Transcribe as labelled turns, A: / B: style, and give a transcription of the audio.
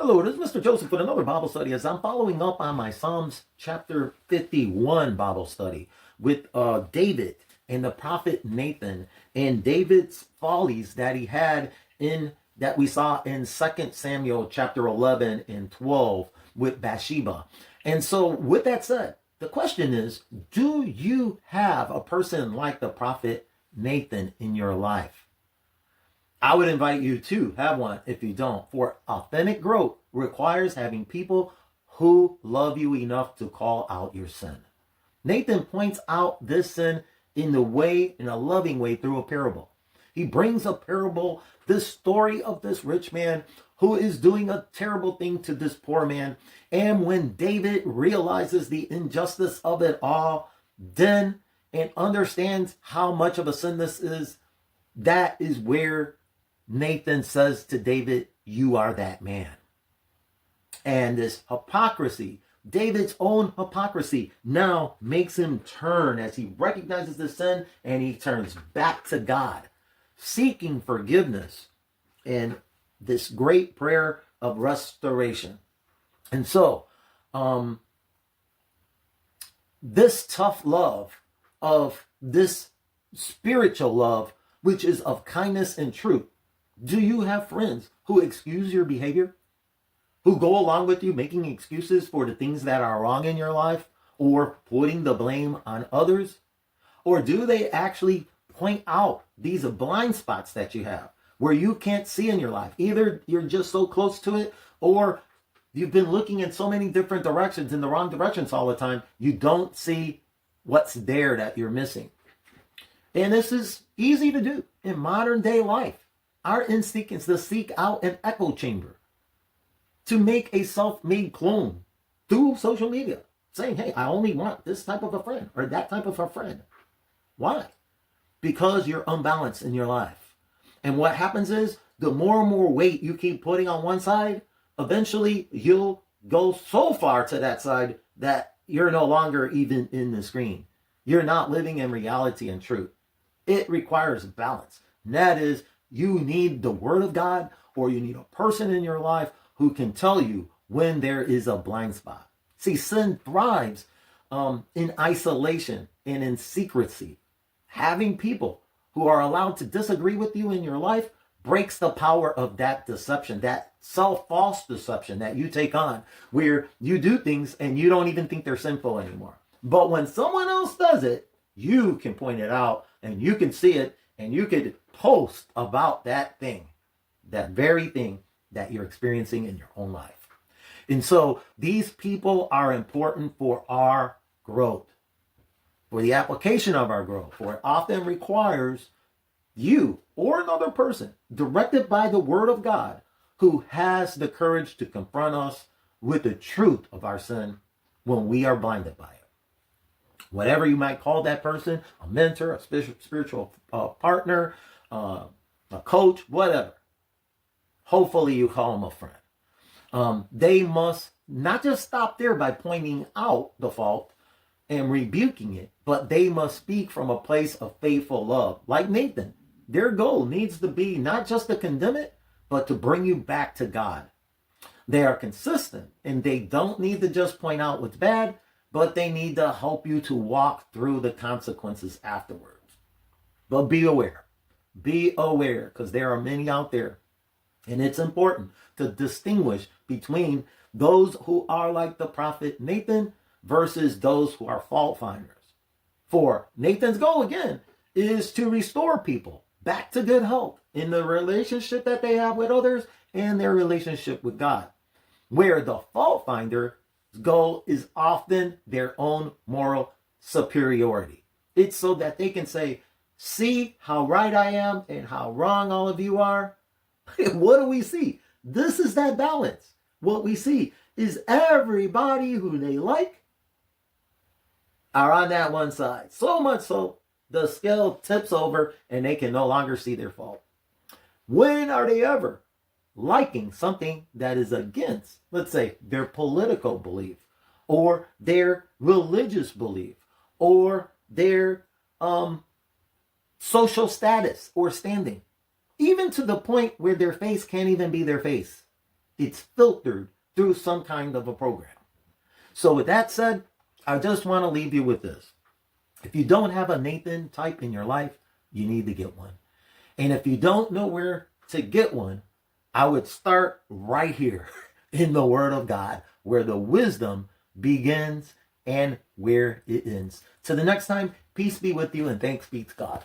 A: Hello, this is Mr. Joseph with another Bible study as I'm following up on my Psalms chapter 51 Bible study with David and the prophet Nathan and David's follies that he had in that we saw in 2 Samuel chapter 11 and 12 with Bathsheba. And so with that said, the question is, do you have a person like the prophet Nathan in your life? I would invite you to have one if you don't. For authentic growth requires having people who love you enough to call out your sin. Nathan points out this sin in a loving way through a parable. He brings a parable, this story of this rich man who is doing a terrible thing to this poor man. And when David realizes the injustice of it all, then and understands how much of a sin this is, that is where Nathan says to David, you are that man. And this hypocrisy, David's own hypocrisy, now makes him turn as he recognizes the sin and he turns back to God, seeking forgiveness in this great prayer of restoration. And so, this tough love of this spiritual love, which is of kindness and truth. Do you have friends who excuse your behavior? Who go along with you making excuses for the things that are wrong in your life or putting the blame on others? Or do they actually point out these blind spots that you have where you can't see in your life? Either you're just so close to it or you've been looking in so many different directions, in the wrong directions all the time, you don't see what's there that you're missing. And this is easy to do in modern day life. Our instinct is to seek out an echo chamber, to make a self-made clone through social media, saying, hey, I only want this type of a friend or that type of a friend. Why? Because you're unbalanced in your life. And what happens is the more and more weight you keep putting on one side, eventually you'll go so far to that side that you're no longer even in the screen. You're not living in reality and truth. It requires balance. And that is, you need the word of God, or you need a person in your life who can tell you when there is a blind spot. See, sin thrives in isolation and in secrecy. Having people who are allowed to disagree with you in your life breaks the power of that deception, that false deception that you take on, where you do things and you don't even think they're sinful anymore. But when someone else does it, you can point it out and you can see it and you could post about that thing, that very thing that you're experiencing in your own life. And so these people are important for our growth, for the application of our growth, for it often requires you or another person directed by the word of God who has the courage to confront us with the truth of our sin when we are blinded by it. Whatever you might call that person, a mentor, a spiritual partner, a coach, whatever. Hopefully you call them a friend. They must not just stop there by pointing out the fault and rebuking it, but they must speak from a place of faithful love. Like Nathan, their goal needs to be not just to condemn it, but to bring you back to God. They are consistent and they don't need to just point out what's bad, but they need to help you to walk through the consequences afterwards. But be aware, because there are many out there. And it's important to distinguish between those who are like the prophet Nathan versus those who are fault finders. For Nathan's goal, again, is to restore people back to good health in the relationship that they have with others and their relationship with God. Where the fault finder's goal is often their own moral superiority. It's so that they can say, see how right I am and how wrong all of you are. What do we see? This is that balance. What we see is everybody who they like are on that one side. So much so, the scale tips over and they can no longer see their fault. When are they ever liking something that is against, let's say, their political belief or their religious belief or their social status or standing? Even to the point where their face can't even be their face. It's filtered through some kind of a program. So with that said, I just want to leave you with this. If you don't have a Nathan type in your life, you need to get one. And if you don't know where to get one, I would start right here in the Word of God, where the wisdom begins and where it ends. Till the next time, peace be with you and thanks be to God.